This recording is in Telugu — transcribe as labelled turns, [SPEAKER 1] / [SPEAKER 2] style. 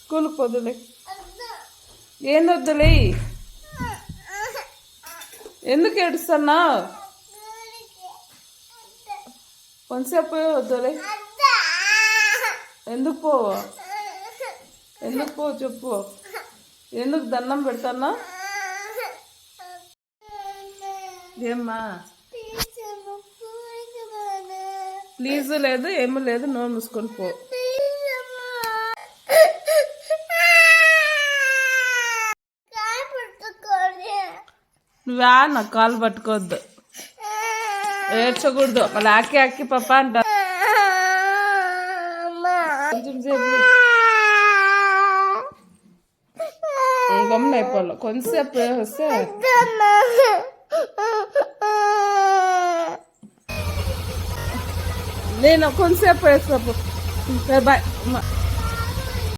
[SPEAKER 1] స్కూల్కి పోదులే. ఏంది వద్దులే? ఎందుకు ఏడుస్తున్నావు? కొంతసేపు వద్దులే. ఎందుకు పోవు? ఎందుకు పోవు చెప్పు. ఎందుకు దండం పెడతానా? ఏమ్మా? ప్లీజ్ లేదు, ఏమీ లేదు, నోరు మూసుకొని పో. నువ్వా నాకు కాలు పట్టుకోవద్దు, ఏడ్చకూడదు. మళ్ళీ ఆకి ఆకి పాప అంట. కొంచెం సేపు గమ్మున అయిపోవాలి. కొంచెంసేపు వస్తే నేను కొంచెంసేపు వేసుకో. బాయ్.